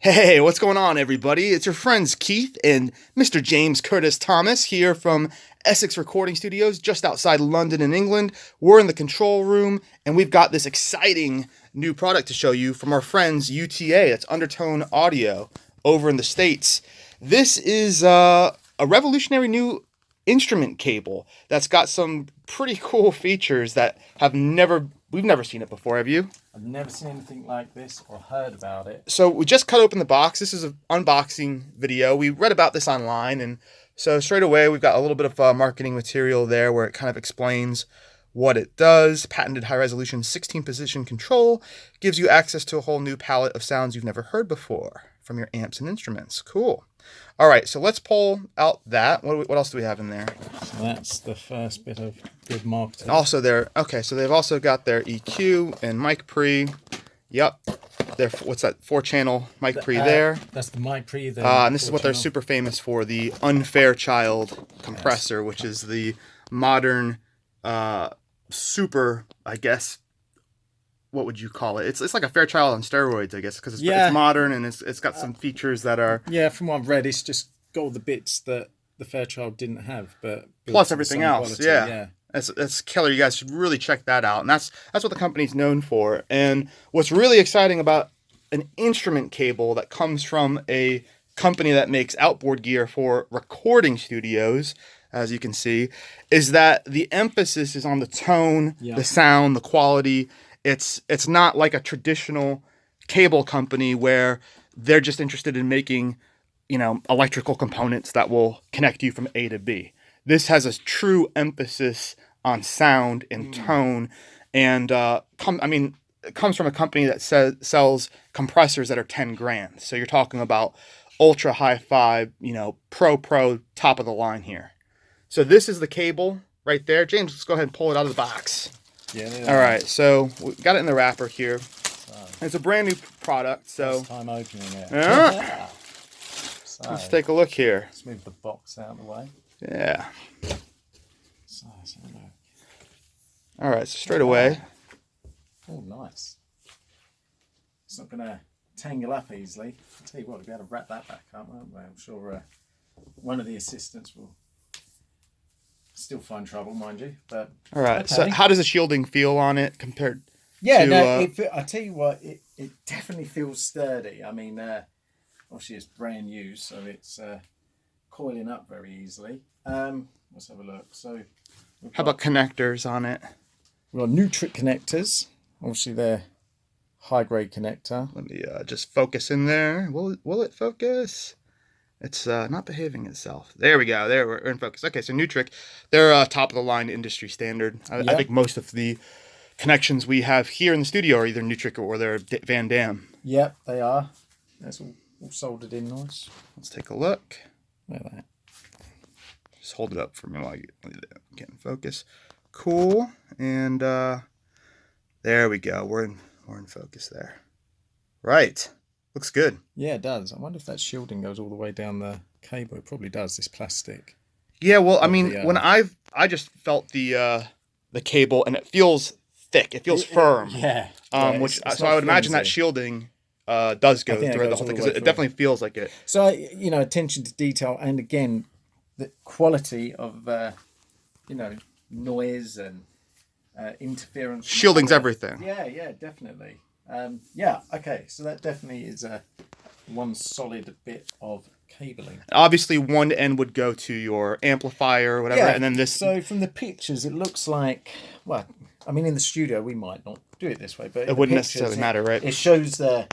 Hey, what's going on, everybody? It's your friends Keith and Mr. James Curtis Thomas here from Essex Recording Studios, just outside London in England. We're in the control room, and we've got this exciting new product to show you from our friends UTA. It's Undertone Audio over in the States. This is a revolutionary new instrument cable that's got some pretty cool features that we've never seen it before, have you? I've never seen anything like this or heard about it. So we just cut open the box. This is an unboxing video. We read about this online, and so straight away we've got a little bit of marketing material there where it kind of explains what it does. Patented high-resolution 16-position control gives you access to a whole new palette of sounds you've never heard before from your amps and instruments. Cool. All right, so let's pull out that. What else do we have in there? So that's the first bit of good marketing. Also so they've also got their EQ and mic pre. Yep. What's that? 4-channel mic pre there. That's the mic pre. And this is what they're super famous for, the Unfairchild compressor, which is the modern, super, I guess, what would you call it? It's like a Fairchild on steroids, I guess, because it's modern and it's got some features that are... Yeah, from what I've read, it's just got all the bits that the Fairchild didn't have, but... Plus everything else, quality, yeah. That's killer. You guys should really check that out. And that's what the company's known for. And what's really exciting about an instrument cable that comes from a company that makes outboard gear for recording studios, as you can see, is that the emphasis is on the tone, the sound, the quality. It's not like a traditional cable company where they're just interested in making, electrical components that will connect you from A to B. This has a true emphasis on sound and tone, and it comes from a company that sells compressors that are 10 grand. So you're talking about ultra hi-fi, pro top of the line here. So this is the cable right there. James, let's go ahead and pull it out of the box. Yeah. All right, so we got it in the wrapper here. It's a brand new product, so first time opening it. Yeah. So, Let's take a look here. Let's move the box out of the way. Yeah. So, look. All right, so straight away. Oh, nice. It's not going to tangle up easily. I'll tell you what, we'll be able to wrap that back up, won't we? I'm sure one of the assistants will still find trouble, mind you. But all right, okay. So how does the shielding feel on it compared to... I tell you what, it definitely feels sturdy. I mean, obviously it's brand new, so it's coiling up very easily. Let's have a look. So, how about connectors on it? We've got Nutric connectors. Obviously, they're high-grade connector. Let me just focus in there. Will it focus? It's not behaving itself. There we go. There, we're in focus. Okay, so Nutric, they're top-of-the-line industry standard. I think most of the connections we have here in the studio are either Nutric or they're Van Dam. Yep, they are. That's all soldered in nice. Let's take a look. Look at that. Just hold it up for me while you get in focus. Cool. And there we go. We're in focus there. Right. Looks good. Yeah, it does. I wonder if that shielding goes all the way down the cable. It probably does, this plastic. Yeah, well, I mean, when I just felt the cable, and it feels thick. It feels firm. Yeah. So I would imagine that shielding does go through the whole thing, because it definitely feels like it. So, attention to detail, and again, the quality of, noise and interference. Shielding's everything. Yeah, definitely. Okay, so that definitely is one solid bit of cabling. Obviously, one end would go to your amplifier or whatever, and then this... So from the pictures, it looks like, well, I mean, in the studio, we might not do it this way, but it wouldn't necessarily matter, right? It shows the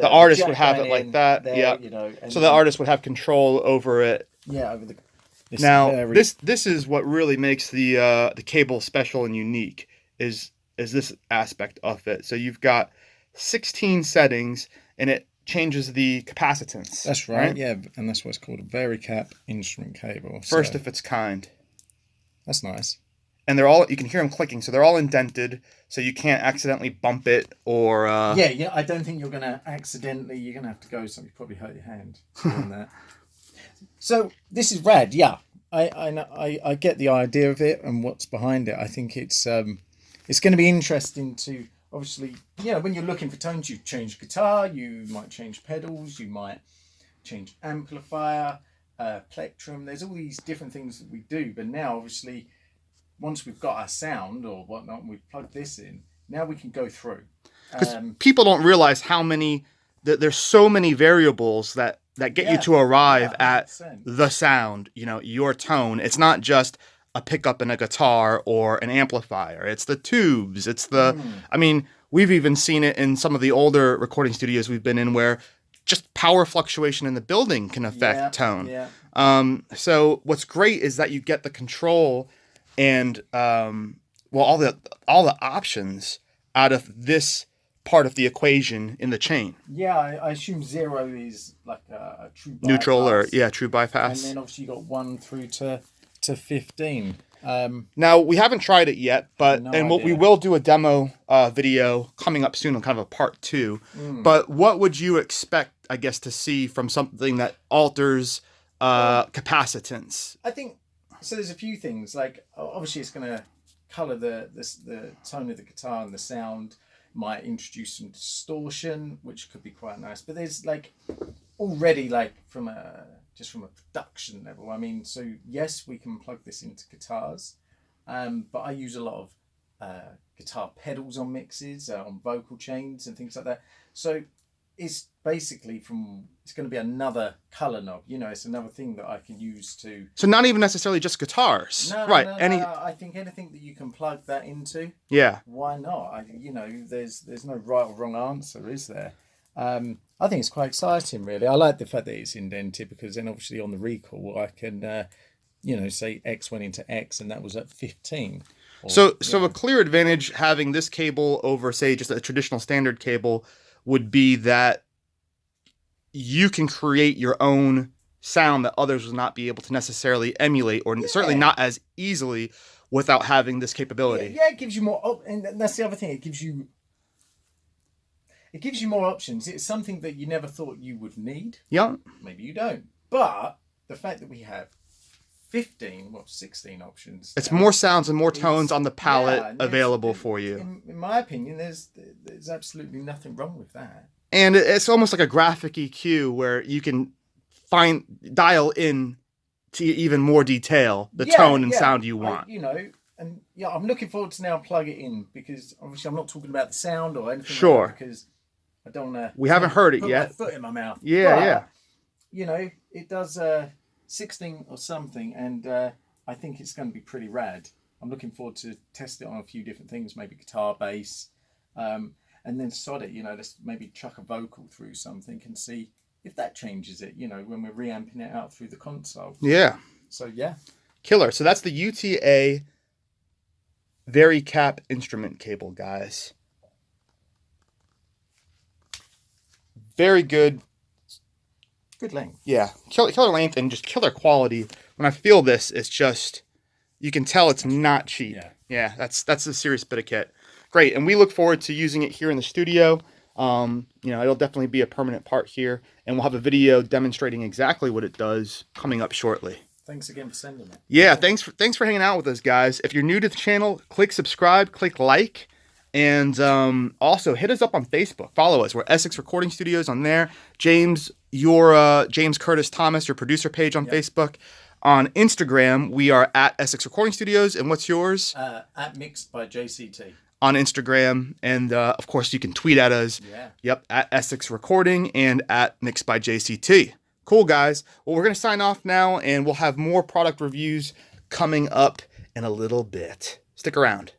artist would have it like that, there, so the artist would have control over it. Yeah, over the... This is what really makes the cable special and unique, is this aspect of it. So you've got 16 settings, and it changes the capacitance. That's right? Yeah, and that's what's called a Vari-Cap instrument cable. First of its kind. That's nice. And you can hear them clicking, so they're all indented, so you can't accidentally bump it or... Yeah, I don't think you're going to accidentally... You're going to have to go something, probably hurt your hand doing that. So, this is rad, yeah. I get the idea of it and what's behind it. I think it's going to be interesting to obviously, when you're looking for tones, you change guitar, you might change pedals, you might change amplifier, plectrum. There's all these different things that we do. But now, obviously, once we've got our sound or whatnot, and we've plugged this in, now we can go through. Because people don't realize how many, there's so many variables that get you to arrive at the sound, your tone. It's not just a pickup in a guitar or an amplifier. It's the tubes. It's I mean, we've even seen it in some of the older recording studios we've been in where just power fluctuation in the building can affect tone. Yeah. So what's great is that you get the control and all the options out of this part of the equation in the chain. Yeah, I assume 0 is like a true bypass. Neutral or true bypass. And then obviously you got 1 through to 15. Now we haven't tried it yet, but we will do a demo video coming up soon on kind of a part 2. But what would you expect, I guess, to see from something that alters capacitance? I think so. There's a few things. Like obviously, it's going to color the tone of the guitar and the sound. Might introduce some distortion, which could be quite nice. But there's like already from a production level. I mean, so yes, we can plug this into guitars, but I use a lot of guitar pedals on mixes, on vocal chains and things like that. So it's basically it's going to be another color knob. It's another thing that I can use to. So not even necessarily just guitars, right? No, I think anything that you can plug that into. Yeah. Why not? There's no right or wrong answer, is there? I think it's quite exciting, really. I like the fact that it's indented because then obviously on the recall I can, say X went into X and that was at 15. So a clear advantage having this cable over, say, just a traditional standard cable would be that you can create your own sound that others will not be able to necessarily emulate, or certainly not as easily without having this capability. Yeah, it gives you more, and that's the other thing. It gives you more options. It's something that you never thought you would need. Yeah. Maybe you don't. But the fact that we have 16 options. It's more sounds and more tones on the palette available for you. In my opinion, there's absolutely nothing wrong with that. And it's almost like a graphic EQ where you can dial in to even more detail the tone and sound you want. I'm looking forward to now plug it in because obviously I'm not talking about the sound or anything. Sure. Like that because I don't want to. We haven't heard it yet. Put my foot in my mouth. Yeah, but, it does 16 or something, and I think it's going to be pretty rad. I'm looking forward to test it on a few different things, maybe guitar, bass, and then sod it. Let's maybe chuck a vocal through something and see if that changes it. When we're reamping it out through the console. Yeah. So yeah. Killer. So that's the UTA Vari-Cap instrument cable, guys. Very good. Good length. Yeah, killer length and just killer quality. When I feel this, it's just, you can tell it's not cheap. Yeah, that's a serious bit of kit. Great, and we look forward to using it here in the studio. It'll definitely be a permanent part here, and we'll have a video demonstrating exactly what it does coming up shortly. Thanks again for sending it. Yeah, thanks for hanging out with us, guys. If you're new to the channel, click subscribe, click like. And also hit us up on Facebook. Follow us. We're Essex Recording Studios on there. James, James Curtis Thomas, your producer page on Facebook. On Instagram, we are at Essex Recording Studios. And what's yours? At Mixed by JCT. On Instagram. And of course, you can tweet at us. Yeah. Yep, at Essex Recording and at Mixed by JCT. Cool, guys. Well, we're going to sign off now, and we'll have more product reviews coming up in a little bit. Stick around.